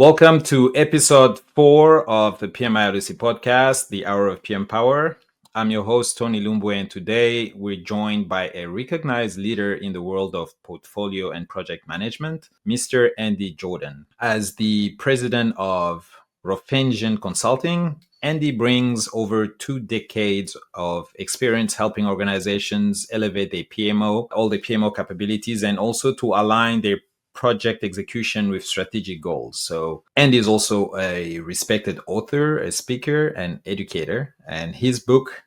Welcome to episode 4 of the PMILOC Podcast, the Hour of PM Power. I'm your host, Tony Lumbwe, and today we're joined by a recognized leader in the world of portfolio and project management, Mr. Andy Jordan. As the president of Rofengian Consulting, Andy brings over 2 decades of experience helping organizations elevate their PMO, all the PMO capabilities, and also to align their project execution with strategic goals. So Andy is also a respected author, a speaker, and educator. And his book,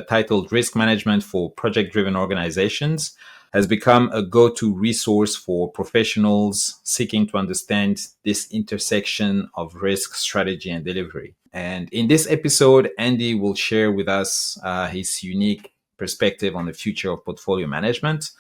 titled Risk Management for Project-Driven Organizations, has become a go-to resource for professionals seeking to understand this intersection of risk, strategy, and delivery. And in this episode, Andy will share with us his unique perspective on the future of portfolio management,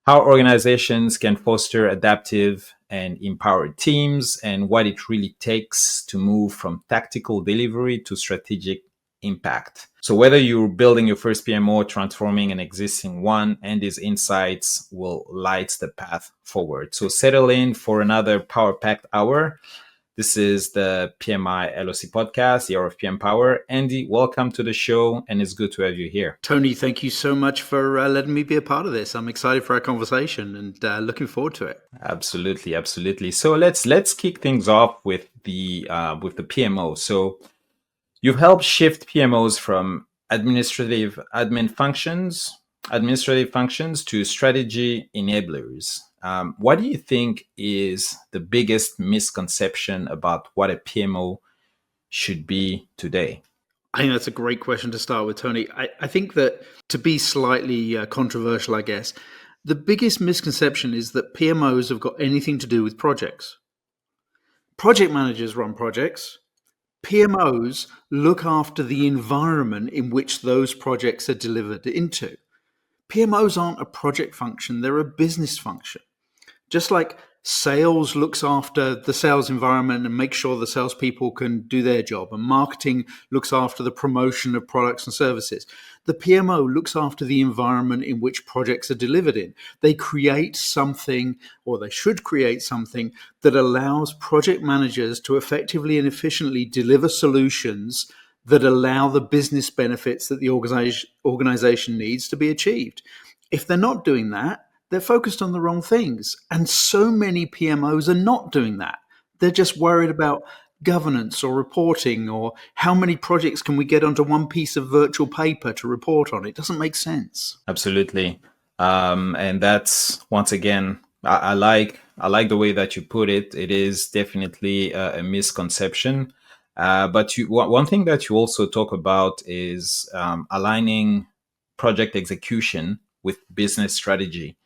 how organizations can foster adaptive and empowered teams, and what it really takes to move from tactical delivery to strategic impact. So whether you're building your first PMO or transforming an existing one, Andy's insights will light the path forward. So settle in for another power-packed hour. This is the PMILOC Podcast, the Hour of PM Power. Andy, welcome to the show, and it's good to have you here. Tony, thank you so much for letting me be a part of this. I'm excited for our conversation and looking forward to it. Absolutely. So let's kick things off with the PMO. So you've helped shift PMOs from administrative functions to strategy enablers. What do you think is the biggest misconception about what a PMO should be today? I think that's a great question to start with, Tony. I think that, to be slightly controversial, I guess, the biggest misconception is that PMOs have got anything to do with projects. Project managers run projects. PMOs look after the environment in which those projects are delivered into. PMOs aren't a project function, they're a business function. Just like sales looks after the sales environment and makes sure the salespeople can do their job, and marketing looks after the promotion of products and services, the PMO looks after the environment in which projects are delivered in. They create something, or they should create something, that allows project managers to effectively and efficiently deliver solutions that allow the business benefits that the organization needs to be achieved. If they're not doing that, they're focused on the wrong things. And so many PMOs are not doing that. They're just worried about governance or reporting, or how many projects can we get onto one piece of virtual paper to report on. It doesn't make sense. Absolutely. And that's, once again, I like the way that you put it. It is definitely a misconception. But one thing that you also talk about is aligning project execution with business strategy.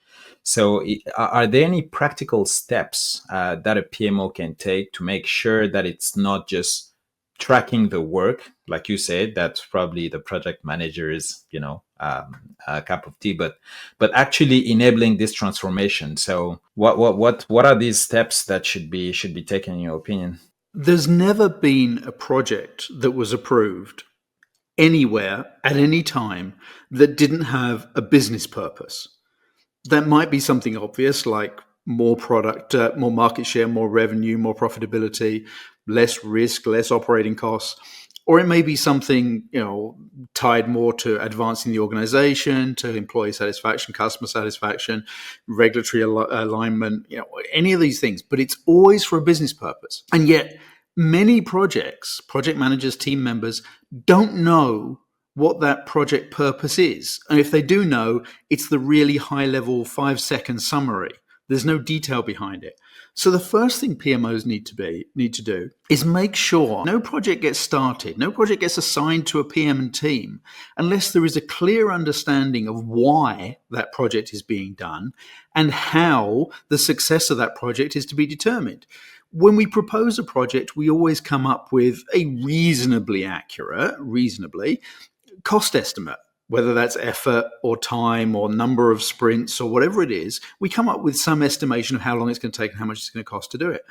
So are there any practical steps that a PMO can take to make sure that it's not just tracking the work, like you said, that's probably the project manager's, a cup of tea, but actually enabling this transformation? So what are these steps that should be taken, in your opinion? There's never been a project that was approved anywhere at any time that didn't have a business purpose. That might be something obvious, like more product, more market share, more revenue, more profitability, less risk, less operating costs. Or it may be something, tied more to advancing the organization, to employee satisfaction, customer satisfaction, regulatory alignment, any of these things. But it's always for a business purpose. And yet many project managers, team members don't know what that project purpose is. And if they do know, it's the really high-level 5-second summary. There's no detail behind it. So the first thing PMOs need to do is make sure no project gets started, no project gets assigned to a PM and team, unless there is a clear understanding of why that project is being done and how the success of that project is to be determined. When we propose a project, we always come up with a reasonably accurate cost estimate, whether that's effort or time or number of sprints or whatever it is. We come up with some estimation of how long it's going to take and how much it's going to cost to do it.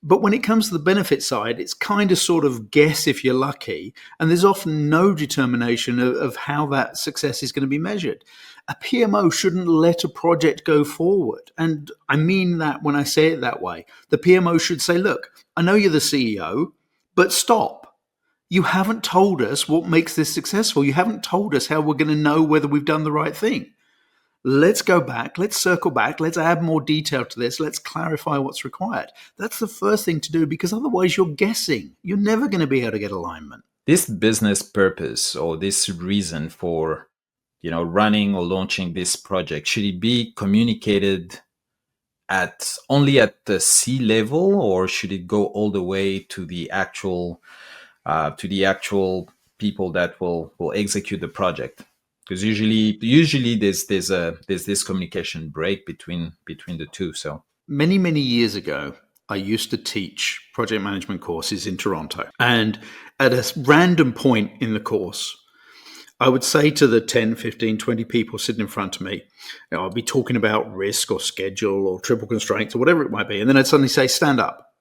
But when it comes to the benefit side, it's kind of sort of guess if you're lucky. And there's often no determination of how that success is going to be measured. A PMO shouldn't let a project go forward. And I mean that when I say it that way. The PMO should say, look, I know you're the CEO, but stop. You haven't told us what makes this successful. You haven't told us how we're going to know whether we've done the right thing. Let's go back. Let's circle back. Let's add more detail to this. Let's clarify what's required. That's the first thing to do, because otherwise you're guessing. You're never going to be able to get alignment. This business purpose or this reason for, running or launching this project, should it be communicated only at the C level, or should it go all the way to the actual people that will execute the project? Because usually there's this communication break between the two. So many years ago, I used to teach project management courses in Toronto, and at a random point in the course, I would say to the 10, 15, 20 people sitting in front of me, I'll be talking about risk or schedule or triple constraints or whatever it might be, and then I'd suddenly say, stand up.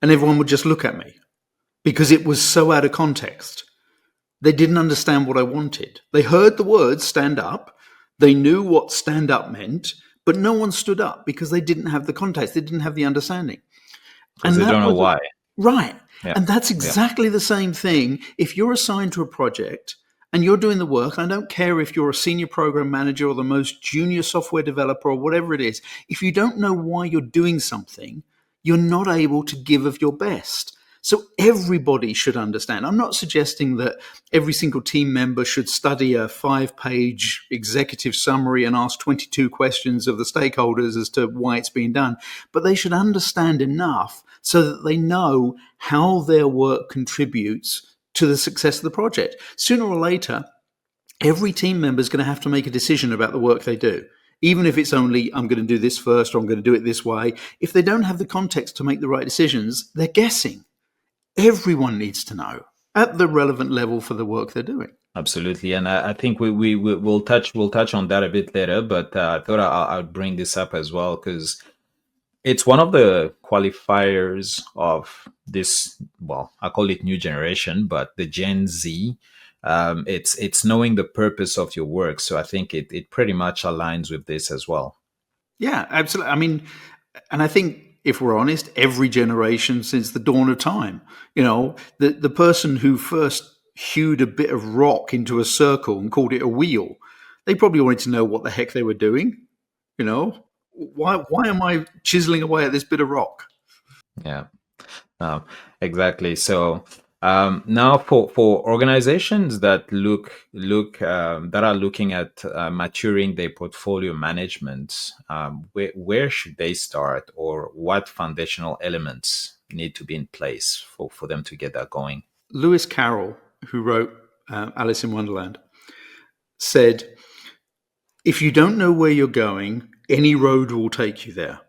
And everyone would just look at me because it was so out of context. They didn't understand what I wanted. They heard the words stand up. They knew what stand up meant, but no one stood up because they didn't have the context. They didn't have the understanding. Because they don't know why. Right. Yeah. And that's exactly the same thing. If you're assigned to a project and you're doing the work, I don't care if you're a senior program manager or the most junior software developer or whatever it is, if you don't know why you're doing something, you're not able to give of your best. So everybody should understand. I'm not suggesting that every single team member should study a 5-page executive summary and ask 22 questions of the stakeholders as to why it's being done, but they should understand enough so that they know how their work contributes to the success of the project. Sooner or later, every team member is going to have to make a decision about the work they do. Even if it's only, I'm going to do this first or I'm going to do it this way. If they don't have the context to make the right decisions, they're guessing. Everyone needs to know at the relevant level for the work they're doing. Absolutely, and I think we'll touch on that a bit later. But I thought I'd bring this up as well because it's one of the qualifiers of this. Well, I call it new generation, but the Gen Z. It's knowing the purpose of your work. So I think it pretty much aligns with this as well. Yeah, absolutely. I mean, and I think, if we're honest, every generation since the dawn of time, the person who first hewed a bit of rock into a circle and called it a wheel, they probably wanted to know what the heck they were doing. Why am I chiseling away at this bit of rock? Yeah, exactly. So now for organizations that that are looking at maturing their portfolio management, where should they start, or what foundational elements need to be in place for them to get that going? Lewis Carroll, who wrote Alice in Wonderland, said, if you don't know where you're going, any road will take you there.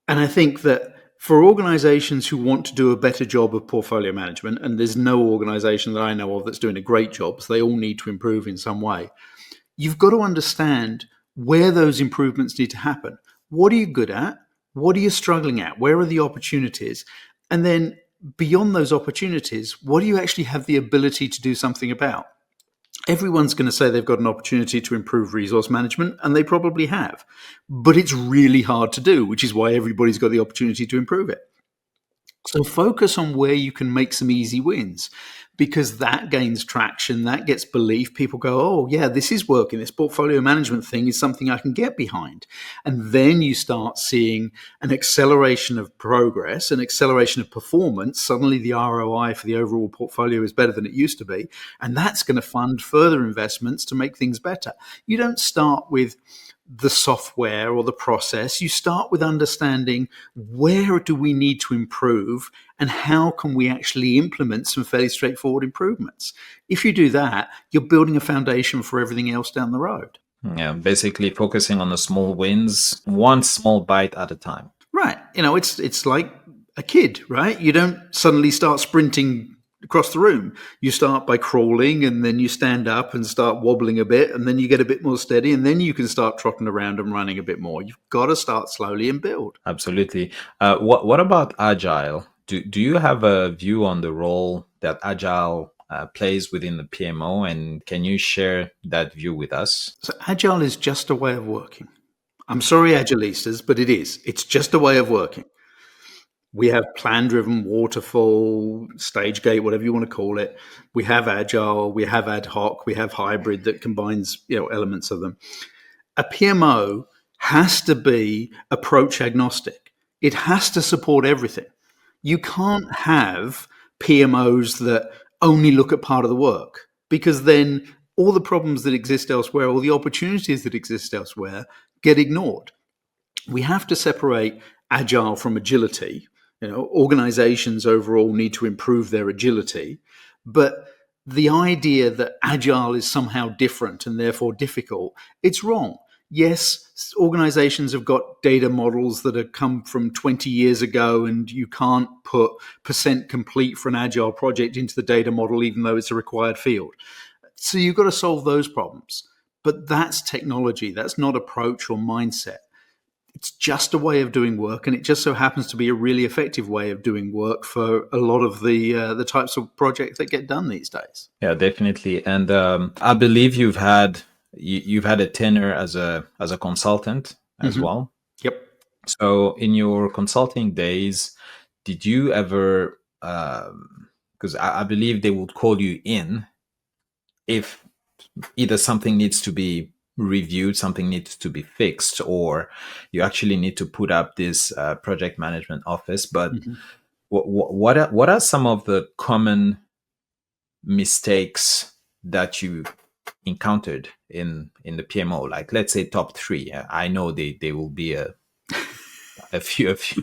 And I think that for organizations who want to do a better job of portfolio management, and there's no organization that I know of that's doing a great job, so they all need to improve in some way, you've got to understand where those improvements need to happen. What are you good at? What are you struggling at? Where are the opportunities? And then beyond those opportunities, what do you actually have the ability to do something about? Everyone's going to say they've got an opportunity to improve resource management, and they probably have. But it's really hard to do, which is why everybody's got the opportunity to improve it. So focus on where you can make some easy wins, because that gains traction, that gets belief. People go, oh, yeah, this is working. This portfolio management thing is something I can get behind. And then you start seeing an acceleration of progress, an acceleration of performance. Suddenly the ROI for the overall portfolio is better than it used to be. And that's going to fund further investments to make things better. You don't start with the software or the process. You start with understanding where do we need to improve and how can we actually implement some fairly straightforward improvements. If you do that, you're building a foundation for everything else down the road. Yeah, basically focusing on the small wins, one small bite at a time. Right. It's like a kid, right? You don't suddenly start sprinting across the room. You start by crawling, and then you stand up and start wobbling a bit, and then you get a bit more steady, and then you can start trotting around and running a bit more. You've got to start slowly and build. Absolutely. What about agile? Do you have a view on the role that agile plays within the PMO, and can you share that view with us? So agile is just a way of working. I'm sorry, agilistas, but it is. It's just a way of working. We have plan-driven, waterfall, stage gate, whatever you want to call it. We have agile, we have ad hoc, we have hybrid that combines elements of them. A PMO has to be approach agnostic. It has to support everything. You can't have PMOs that only look at part of the work, because then all the problems that exist elsewhere, all the opportunities that exist elsewhere get ignored. We have to separate agile from agility. Organizations overall need to improve their agility, but the idea that agile is somehow different and therefore difficult, it's wrong. Yes, organizations have got data models that have come from 20 years ago, and you can't put percent complete for an agile project into the data model, even though it's a required field. So you've got to solve those problems. But that's technology. That's not approach or mindset. It's just a way of doing work, and it just so happens to be a really effective way of doing work for a lot of the types of projects that get done these days. Yeah, definitely. And I believe you've had a tenure as a consultant as well. Yep. So in your consulting days, did you ever? Because I believe they would call you in if either something needs to be reviewed, something needs to be fixed, or you actually need to put up this project management office. But what are some of the common mistakes that you encountered in the PMO? Like, let's say top three. I know they will be a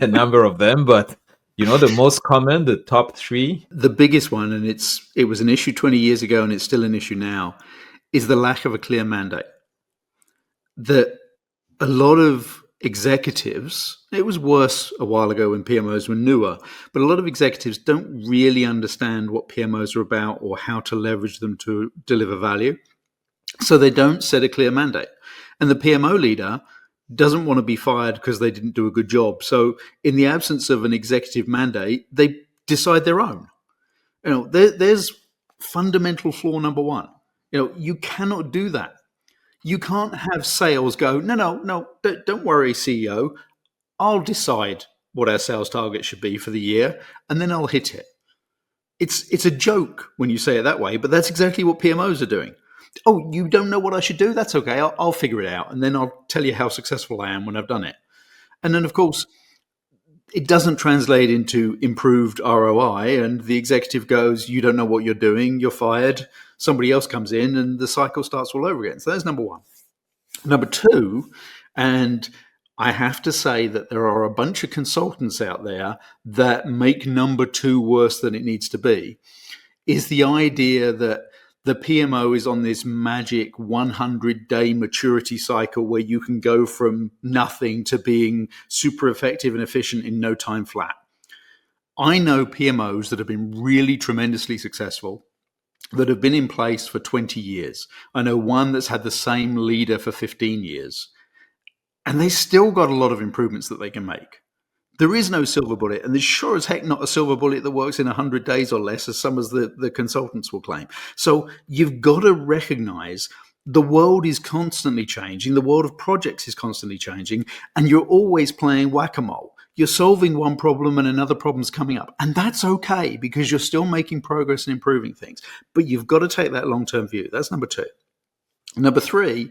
number of them, but the most common, the top three. The biggest one, and it was an issue 20 years ago, and it's still an issue now, is the lack of a clear mandate. That a lot of executives, it was worse a while ago when PMOs were newer, but a lot of executives don't really understand what PMOs are about or how to leverage them to deliver value. So they don't set a clear mandate. And the PMO leader doesn't want to be fired because they didn't do a good job. So in the absence of an executive mandate, they decide their own. There's fundamental flaw number one. You cannot do that. You can't have sales go, no, don't worry, CEO. I'll decide what our sales target should be for the year, and then I'll hit it. It's a joke when you say it that way, but that's exactly what PMOs are doing. Oh, you don't know what I should do? That's okay. I'll figure it out, and then I'll tell you how successful I am when I've done it. And then, of course, it doesn't translate into improved ROI, and the executive goes, you don't know what you're doing, you're fired. Somebody else comes in, and the cycle starts all over again. So that's number one. Number two, and I have to say that there are a bunch of consultants out there that make number two worse than it needs to be, is the idea that the PMO is on this magic 100-day maturity cycle where you can go from nothing to being super effective and efficient in no time flat. I know PMOs that have been really tremendously successful that have been in place for 20 years. I know one that's had the same leader for 15 years, and they still got a lot of improvements that they can make. There is no silver bullet, and there's sure as heck not a silver bullet that works in 100 days or less, as some of the consultants will claim. So you've got to recognize the world is constantly changing. The world of projects is constantly changing, and you're always playing whack-a-mole. You're solving one problem and another problem's coming up, and that's okay because you're still making progress and improving things. But you've got to take that long-term view. That's number two. Number three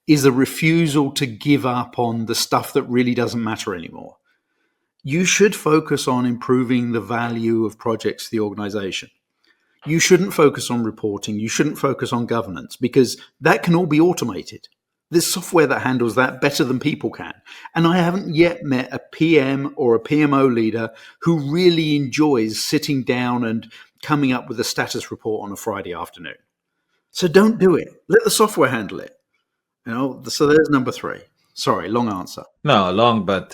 is a refusal to give up on the stuff that really doesn't matter anymore. You should focus on improving the value of projects to the organization. You shouldn't focus on reporting. You shouldn't focus on governance because that can all be automated. There's software that handles that better than people can. And I haven't yet met a PM or a PMO leader who really enjoys sitting down and coming up with a status report on a Friday afternoon. So don't do it. Let the software handle it. So there's number three. Sorry, long answer. No, long, but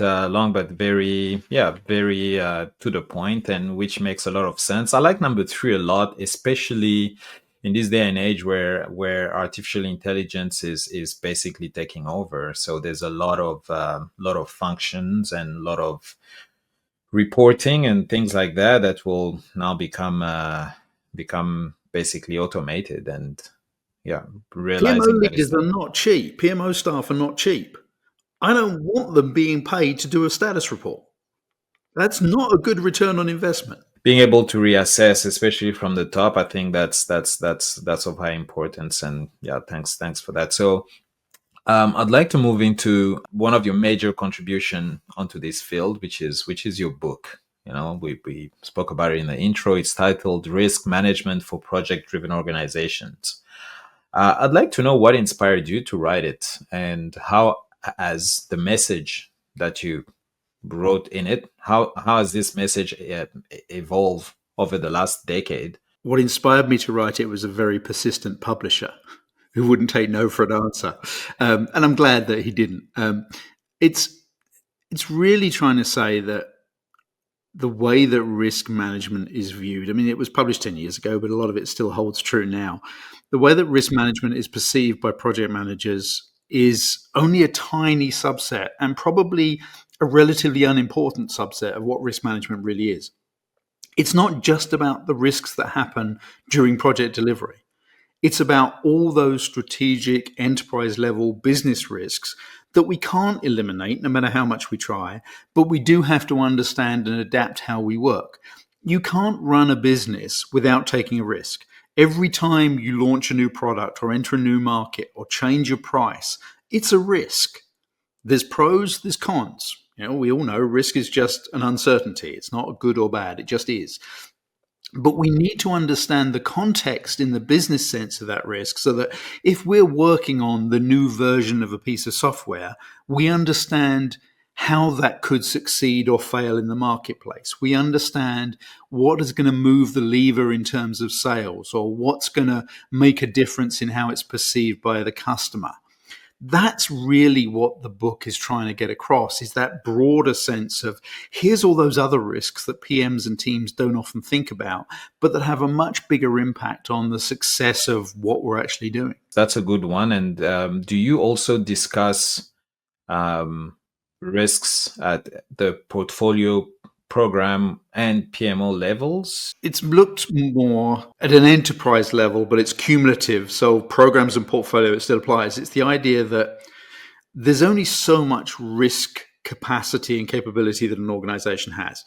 very, yeah, very to the point, and which makes a lot of sense. I like number three a lot, especially in this day and age where artificial intelligence is basically taking over. So there's a lot of functions and a lot of reporting and things like that that will now become basically automated, and yeah, PMO realizing that is leaders are not cheap. PMO staff are not cheap. I don't want them being paid to do a status report. That's not a good return on investment. being able to reassess, especially from the top. I think that's of high importance, and yeah, thanks for that. So I'd like to move into one of your major contribution onto this field, which is your book. You know, we spoke about it in the intro. It's titled Risk Management for Project Driven Organizations. I'd like to know what inspired you to write it, and how has the message that you wrote in it, how has this message evolved over the last decade? What inspired me to write it was a very persistent publisher who wouldn't take no for an answer, and I'm glad that he didn't. It's really trying to say that the way that risk management is viewed, I mean, it was published 10 years ago, but a lot of it still holds true now. The way that risk management is perceived by project managers is only a tiny subset, and probably a relatively unimportant subset of what risk management really is. It's not just about the risks that happen during project delivery. It's about all those strategic enterprise level business risks that we can't eliminate no matter how much we try, but we do have to understand and adapt how we work. You can't run a business without taking a risk. Every time you launch a new product or enter a new market or change your price, it's a risk. There's pros, there's cons. You know, we all know risk is just an uncertainty. It's not good or bad, it just is. But we need to understand the context in the business sense of that risk, so that if we're working on the new version of a piece of software, we understand how that could succeed or fail in the marketplace. We understand what is going to move the lever in terms of sales, or what's going to make a difference in how it's perceived by the customer. That's really what the book is trying to get across, is that broader sense of here's all those other risks that PMs and teams don't often think about, but that have a much bigger impact on the success of what we're actually doing. That's a good one. And do you also discuss risks at the portfolio, program, and PMO levels? It's looked more at an enterprise level, but it's cumulative. So programs and portfolio, it still applies. It's the idea that there's only so much risk capacity and capability that an organization has.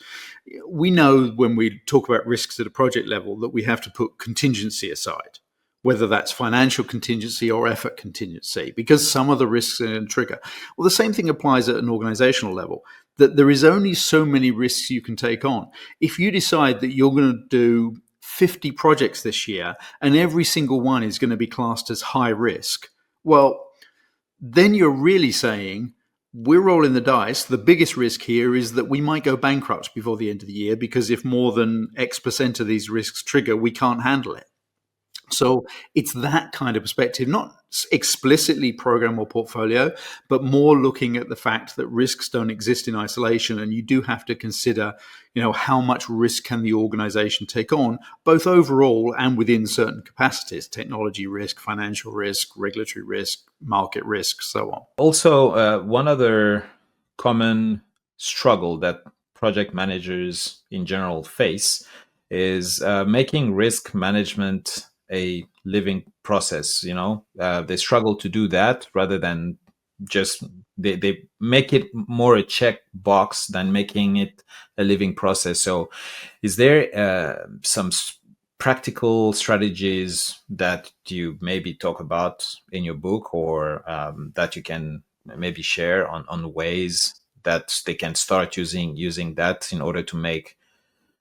We know when we talk about risks at a project level that we have to put contingency aside, whether that's financial contingency or effort contingency, because some of the risks are going to trigger. Well, the same thing applies at an organizational level, that there is only so many risks you can take on. If you decide that you're going to do 50 projects this year and every single one is going to be classed as high risk, well, then you're really saying, we're rolling the dice. The biggest risk here is that we might go bankrupt before the end of the year, because if more than X% of these risks trigger, we can't handle it. So it's that kind of perspective, not explicitly program or portfolio, but more looking at the fact that risks don't exist in isolation, and you do have to consider, how much risk can the organization take on, both overall and within certain capacities: technology risk, financial risk, regulatory risk, market risk, so on. Also, one other common struggle that project managers in general face is making risk management a living process. They struggle to do that, rather than just they make it more a check box than making it a living process. So is there some practical strategies that you maybe talk about in your book, or that you can maybe share on ways that they can start using that in order to make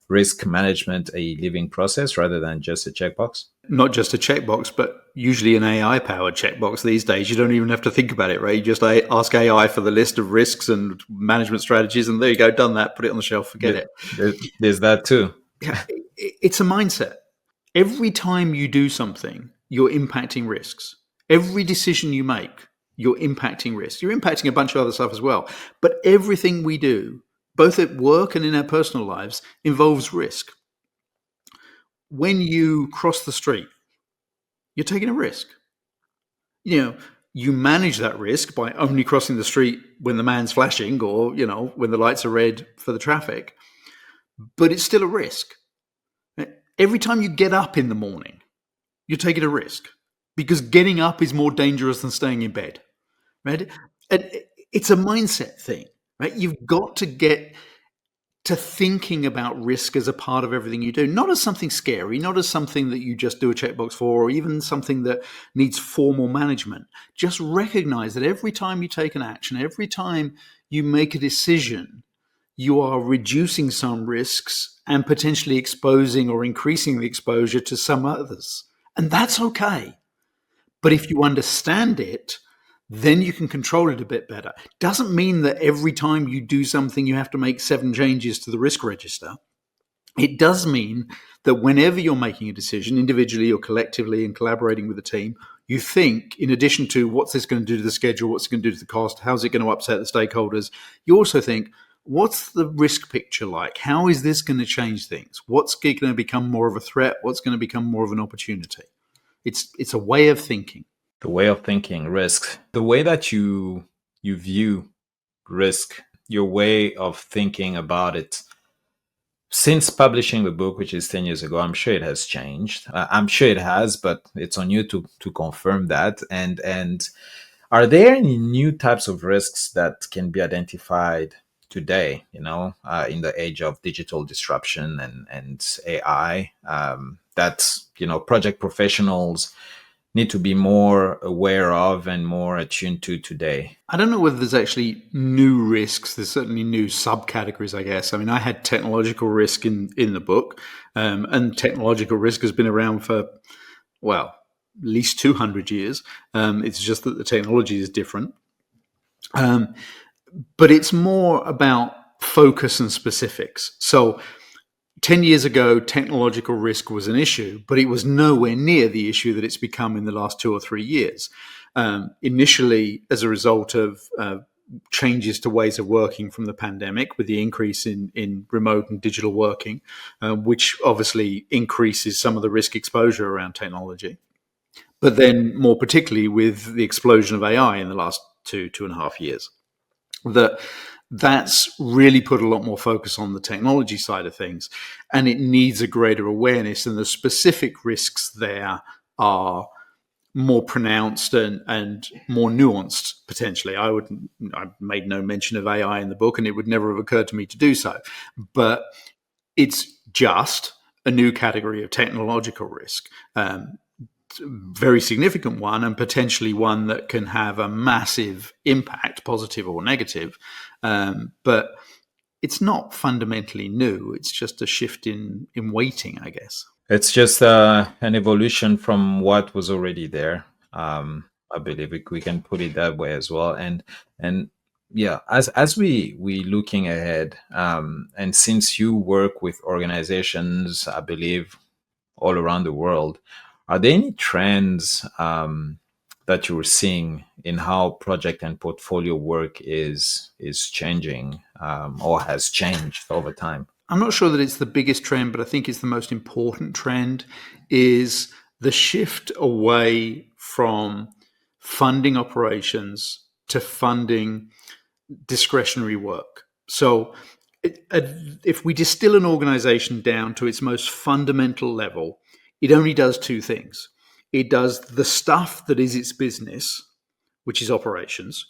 risk management a living process rather than just a checkbox? Not just a checkbox, but usually an AI-powered checkbox these days. You don't even have to think about it, right? You just ask AI for the list of risks and management strategies, and there you go, done that, put it on the shelf, forget it. There's that too. Yeah, it's a mindset. Every time you do something, you're impacting risks. Every decision you make, you're impacting risk. You're impacting a bunch of other stuff as well. But everything we do, both at work and in our personal lives, involves risk. When you cross the street, you're taking a risk. You manage that risk by only crossing the street when the man's flashing or, when the lights are red for the traffic. But it's still a risk. Every time you get up in the morning, you're taking a risk because getting up is more dangerous than staying in bed, right? And it's a mindset thing, right? You've got to get to thinking about risk as a part of everything you do, not as something scary, not as something that you just do a checkbox for, or even something that needs formal management. Just recognize that every time you take an action, every time you make a decision, you are reducing some risks and potentially exposing or increasing the exposure to some others. And that's okay. But if you understand it, then you can control it a bit better. Doesn't mean that every time you do something, you have to make 7 changes to the risk register. It does mean that whenever you're making a decision, individually or collectively and collaborating with the team, you think, in addition to what's this going to do to the schedule, what's it going to do to the cost, how's it going to upset the stakeholders, you also think, what's the risk picture like? How is this going to change things? What's going to become more of a threat? What's going to become more of an opportunity? It's a way of thinking. The way of thinking risk, the way that you view risk, your way of thinking about it. Since publishing the book, which is 10 years ago, I'm sure it has changed. I'm sure it has, but it's on you to confirm that. And are there any new types of risks that can be identified today, in the age of digital disruption and AI, that, project professionals need to be more aware of and more attuned to today? I don't know whether there's actually new risks. There's certainly new subcategories, I guess. I mean, I had technological risk in the book, and technological risk has been around for, at least 200 years. It's just that the technology is different. But it's more about focus and specifics. So 10 years ago, technological risk was an issue, but it was nowhere near the issue that it's become in the last 2 or 3 years. Initially, as a result of changes to ways of working from the pandemic, with the increase in remote and digital working, which obviously increases some of the risk exposure around technology. But then more particularly with the explosion of AI in the last 2.5 years, that's really put a lot more focus on the technology side of things, and it needs a greater awareness, and the specific risks there are more pronounced and more nuanced, potentially. I made no mention of AI in the book, and it would never have occurred to me to do so. But it's just a new category of technological risk. Very significant one, and potentially one that can have a massive impact, positive or negative. But it's not fundamentally new. It's just a shift in weighting, I guess. It's just an evolution from what was already there. I believe we can put it that way as well. And yeah, as we looking ahead, and since you work with organizations, I believe all around the world, are there any trends that you're seeing in how project and portfolio work is changing, or has changed over time? I'm not sure that it's the biggest trend, but I think it's the most important trend, is the shift away from funding operations to funding discretionary work. So if we distill an organization down to its most fundamental level, it only does 2 things. It does the stuff that is its business, which is operations,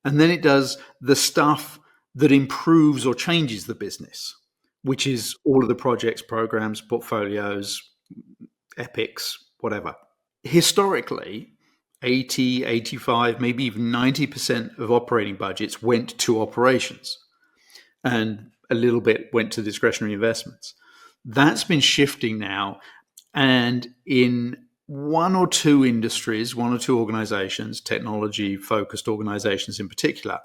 and then it does the stuff that improves or changes the business, which is all of the projects, programs, portfolios, epics, whatever. Historically, 80, 85, maybe even 90% of operating budgets went to operations, and a little bit went to discretionary investments. That's been shifting now, and in 1 or 2 industries, 1 or 2 organizations, technology-focused organizations in particular,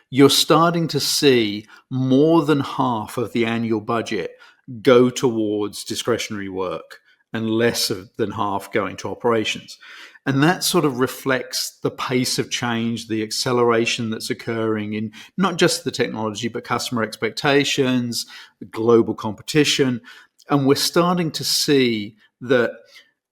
you're starting to see more than half of the annual budget go towards discretionary work and less than half going to operations. And that sort of reflects the pace of change, the acceleration that's occurring in not just the technology, but customer expectations, global competition. And we're starting to see that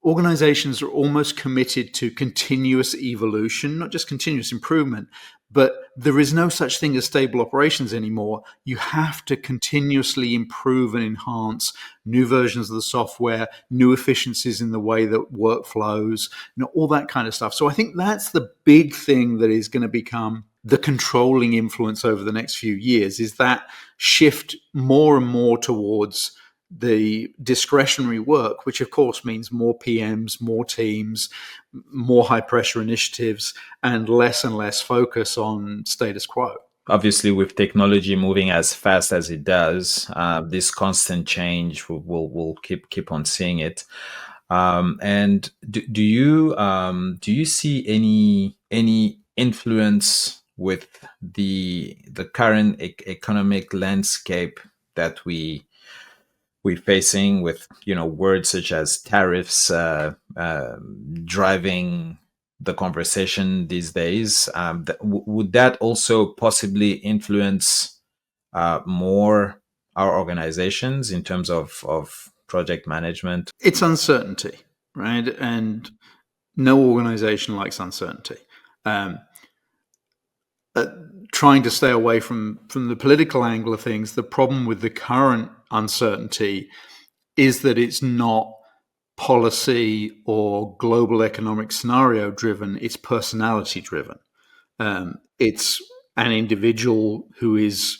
organizations are almost committed to continuous evolution, not just continuous improvement, but there is no such thing as stable operations anymore. You have to continuously improve and enhance new versions of the software, new efficiencies in the way that work flows, all that kind of stuff. So I think that's the big thing that is going to become the controlling influence over the next few years, is that shift more and more towards the discretionary work, which of course means more PMs, more teams, more high pressure initiatives, and less focus on status quo. Obviously, with technology moving as fast as it does, this constant change will keep on seeing it. And do you see any influence with the current economic landscape that we're facing, with words such as tariffs driving the conversation these days? Would that also possibly influence more our organizations in terms of project management? It's uncertainty, right? And no organization likes uncertainty. Trying to stay away from the political angle of things, the problem with the current uncertainty is that it's not policy or global economic scenario driven, it's personality driven. It's an individual who is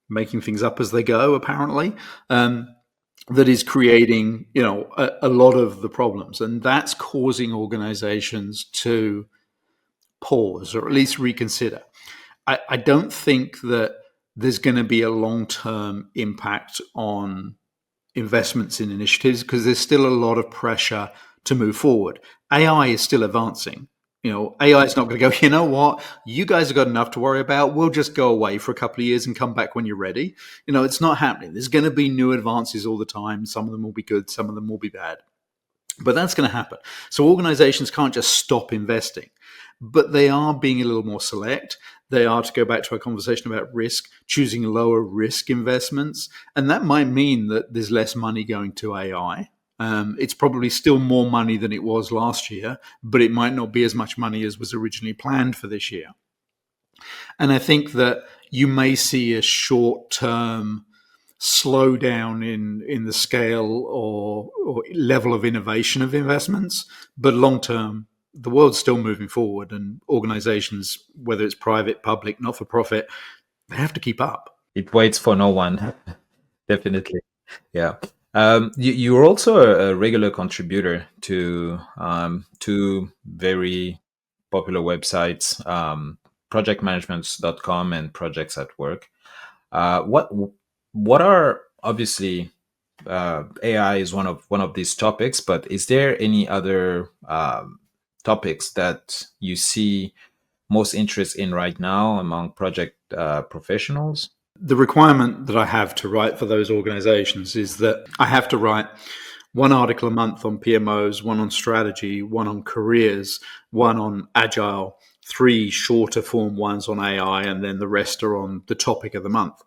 making things up as they go, apparently, that is creating a lot of the problems, and that's causing organizations to pause or at least reconsider. I don't think that there's going to be a long-term impact on investments in initiatives because there's still a lot of pressure to move forward. AI is still advancing. AI is not going to go, you know what, you guys have got enough to worry about. We'll just go away for a couple of years and come back when you're ready. It's not happening. There's going to be new advances all the time. Some of them will be good. Some of them will be bad. But that's going to happen. So organizations can't just stop investing, but they are being a little more select. They are, to go back to our conversation about risk, choosing lower risk investments. And that might mean that there's less money going to AI. It's probably still more money than it was last year, but it might not be as much money as was originally planned for this year. And I think that you may see a short-term slowdown in the scale or level of innovation of investments, but long-term, the world's still moving forward, and organizations, whether it's private, public, not-for-profit, they have to keep up. It waits for no one. Definitely. Yeah. You're also a regular contributor to two very popular websites, projectmanagement.com and Projects at Work. What are, obviously, AI is one of these topics, but is there any other topics that you see most interest in right now among project professionals? The requirement that I have to write for those organizations is that I have to write one article a month on PMOs, one on strategy, one on careers, one on agile, 3 shorter form ones on AI, and then the rest are on the topic of the month.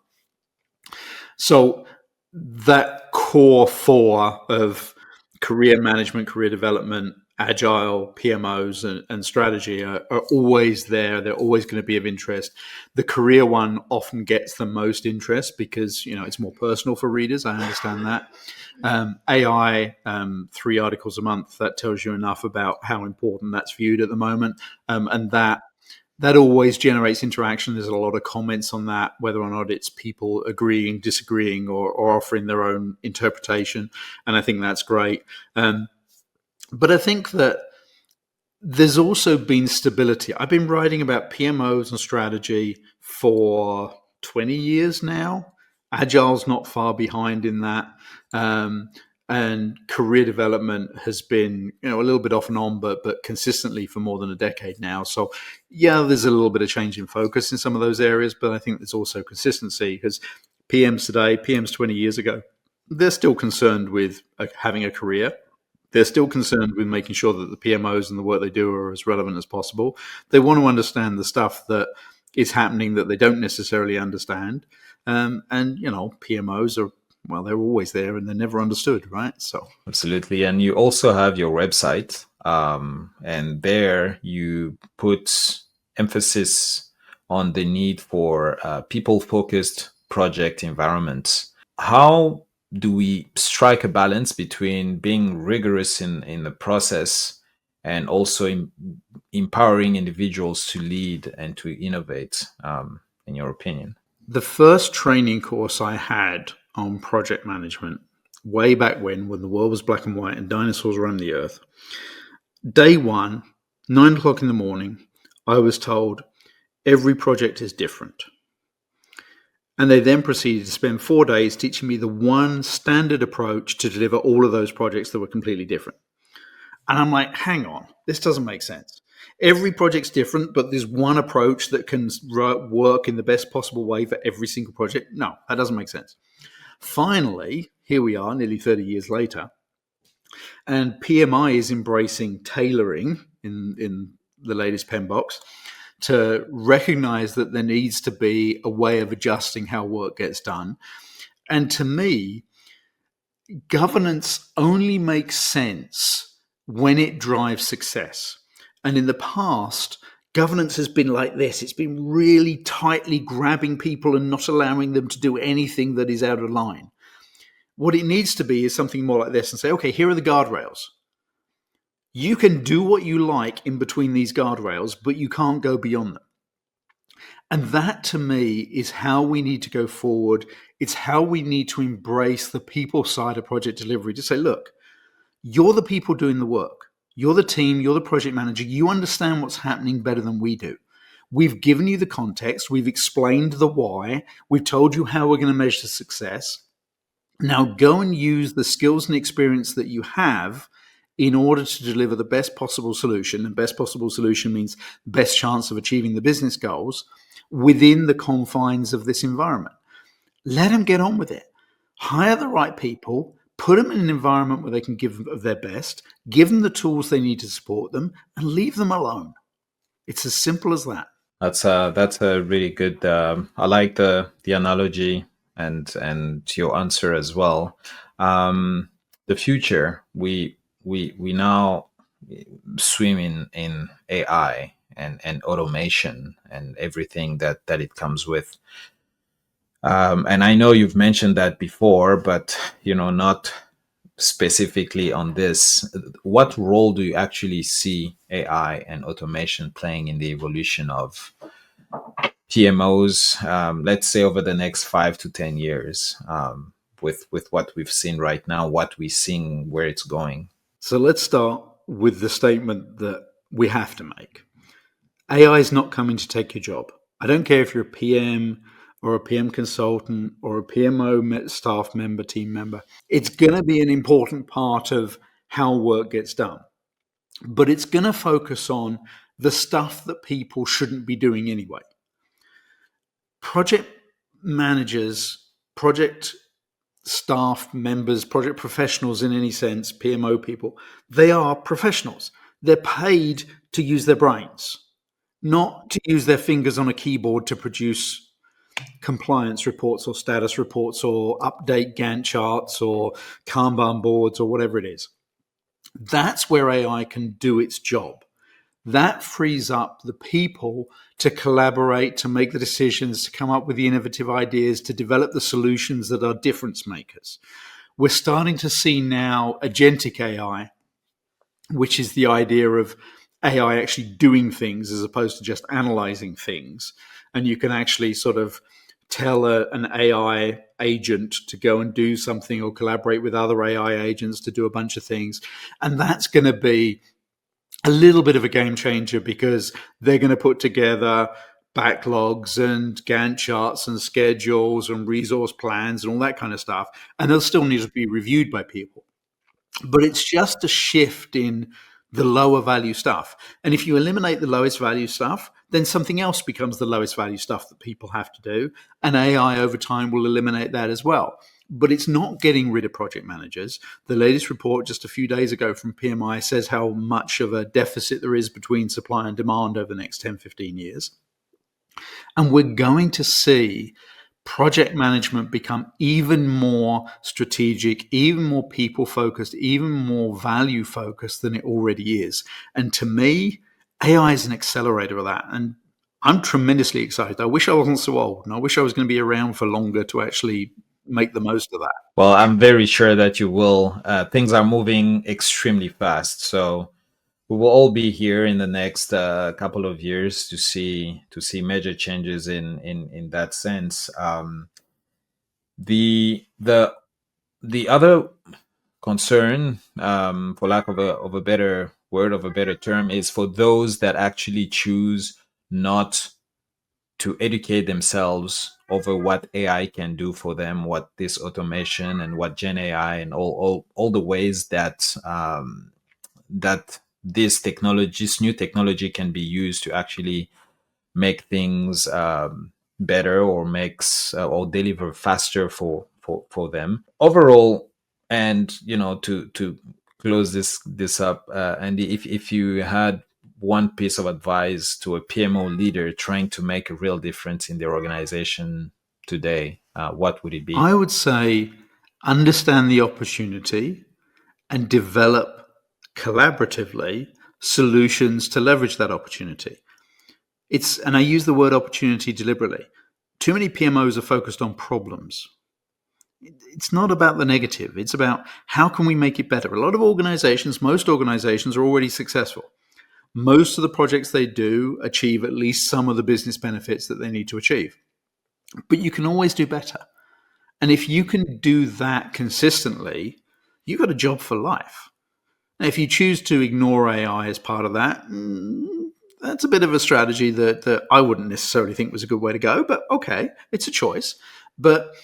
So that core 4 of career management, career development, agile, PMOs, and strategy are always there. They're always going to be of interest. The career one often gets the most interest because it's more personal for readers. I understand that. AI, 3 articles a month, that tells you enough about how important that's viewed at the moment, and that always generates interaction. There's a lot of comments on that, whether or not it's people agreeing, disagreeing, or offering their own interpretation, and I think that's great. But I think that there's also been stability. I've been writing about PMOs and strategy for 20 years now. Agile's not far behind in that. And career development has been a little bit off and on, but consistently for more than a decade now. So, yeah, there's a little bit of change in focus in some of those areas, but I think there's also consistency because PMs today, PMs 20 years ago, they're still concerned with having a career. They're still concerned with making sure that the PMOs and the work they do are as relevant as possible. They want to understand the stuff that is happening that they don't necessarily understand. And, PMOs are, well, they're always there and they're never understood, right? So Absolutely. And you also have your website, and there you put emphasis on the need for people-focused project environments. How do we strike a balance between being rigorous in the process and also empowering individuals to lead and to innovate, in your opinion? the first training course I had on project management, way back when the world was black and white and dinosaurs roamed the earth, day one, 9 o'clock in the morning, I was told every project is different. And they then proceeded to spend 4 days teaching me the one standard approach to deliver all of those projects that were completely different. And I'm like, hang on, this doesn't make sense. Every project's different, but there's one approach that can work in the best possible way for every single project. No, that doesn't make sense. Finally, here we are, nearly 30 years later, and PMI is embracing tailoring in the latest PMBOK to recognize that there needs to be a way of adjusting how work gets done. And to me, governance only makes sense when it drives success. And in the past, governance has been like this. It's been really tightly grabbing people and not allowing them to do anything that is out of line. What it needs to be is something more like this and say, okay, here are the guardrails. You can do what you like in between these guardrails, but you can't go beyond them. And that, to me, is how we need to go forward. It's how we need to embrace the people side of project delivery to say, look, you're the people doing the work. You're the team. You're the project manager. You understand what's happening better than we do. We've given you the context. We've explained the why. We've told you how we're going to measure success. Now go and use the skills and experience that you have in order to deliver the best possible solution. And best possible solution means best chance of achieving the business goals within the confines of this environment. Let them get on with it. Hire the right people, put them in an environment where they can give of their best, give them the tools they need to support them, and leave them alone. It's as simple as that. That's a really good. I like the analogy and your answer as well. The future, we now swim in AI and automation and everything that it comes with. And I know you've mentioned that before, but not specifically on this. What role do you actually see AI and automation playing in the evolution of PMOs, let's say over the next 5 to 10 years, with what we've seen right now, what we're seeing, where it's going? So let's start with the statement that we have to make. AI is not coming to take your job. I don't care if you're a PM or a PM consultant or a PMO staff member, team member. It's going to be an important part of how work gets done. But it's going to focus on the stuff that people shouldn't be doing anyway. Project managers, project staff members, project professionals in any sense, PMO people, they are professionals. They're paid to use their brains, not to use their fingers on a keyboard to produce compliance reports or status reports or update Gantt charts or Kanban boards or whatever it is. That's where AI can do its job. That frees up the people to collaborate, to make the decisions, to come up with the innovative ideas, to develop the solutions that are difference makers. We're starting to see now agentic AI, which is the idea of AI actually doing things as opposed to just analyzing things. And you can actually sort of tell an AI agent to go and do something or collaborate with other AI agents to do a bunch of things. And that's going to be a little bit of a game changer because they're going to put together backlogs and Gantt charts and schedules and resource plans and all that kind of stuff. And they'll still need to be reviewed by people. But it's just a shift in the lower value stuff. And if you eliminate the lowest value stuff, then something else becomes the lowest value stuff that people have to do. And AI over time will eliminate that as well. but it's not getting rid of project managers. The latest report just a few days ago from PMI says how much of a deficit there is between supply and demand over the next 10, 15 years. And we're going to see project management become even more strategic, even more people focused, even more value focused than it already is. And to me, AI is an accelerator of that. And I'm tremendously excited. I wish I wasn't so old, and I wish I was going to be around for longer to actually make the most of that. Well, I'm very sure that you will. Things are moving extremely fast, so we will all be here in the next couple of years to see major changes in that sense. The other concern, for lack of a better word, of a better term, is for those that actually choose not to educate themselves over what AI can do for them, what this automation and what Gen AI and all the ways that that this new technology can be used to actually make things better, or makes or deliver faster for them overall. And to close this up, Andy, if you had one piece of advice to a PMO leader trying to make a real difference in their organization today, what would it be? I would say understand the opportunity and develop collaboratively solutions to leverage that opportunity. And I use the word opportunity deliberately. Too many PMOs are focused on problems. It's not about the negative. It's about how can we make it better. A lot of most organizations are already successful. Most of the projects they do achieve at least some of the business benefits that they need to achieve. But you can always do better. And if you can do that consistently, you've got a job for life. Now, if you choose to ignore AI as part of that, that's a bit of a strategy that I wouldn't necessarily think was a good way to go. But okay, it's a choice. But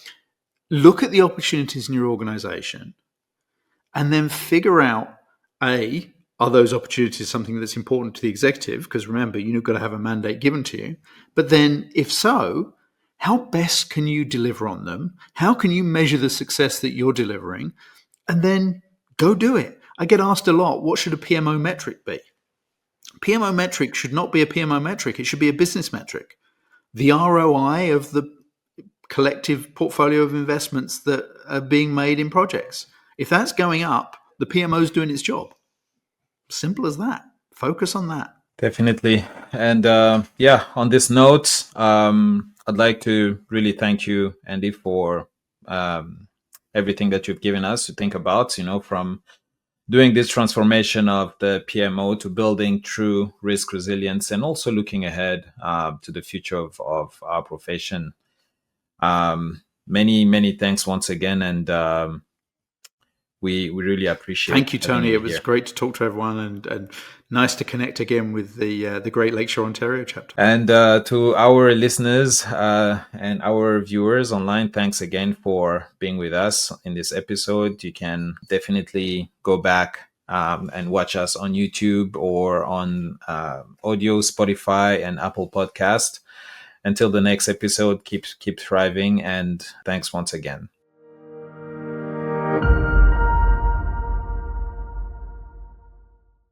look at the opportunities in your organization and then figure out, are those opportunities something that's important to the executive? Because remember, you've got to have a mandate given to you. But then if so, how best can you deliver on them? How can you measure the success that you're delivering? And then go do it. I get asked a lot, what should a PMO metric be? PMO metric should not be a PMO metric. It should be a business metric. The ROI of the collective portfolio of investments that are being made in projects. If that's going up, the PMO is doing its job. Simple as that. Focus on that. Definitely. And on this note, I'd like to really thank you, Andy, for everything that you've given us to think about, from doing this transformation of the PMO to building true risk resilience, and also looking ahead to the future of our profession. Many thanks once again, and we really appreciate. Thank you, Tony. It was here. Great to talk to everyone, and nice to connect again with the Great Lakeshore Ontario chapter. And to our listeners and our viewers online, thanks again for being with us in this episode. You can definitely go back and watch us on YouTube or on audio, Spotify, and Apple Podcast. Until the next episode, keep thriving, and thanks once again.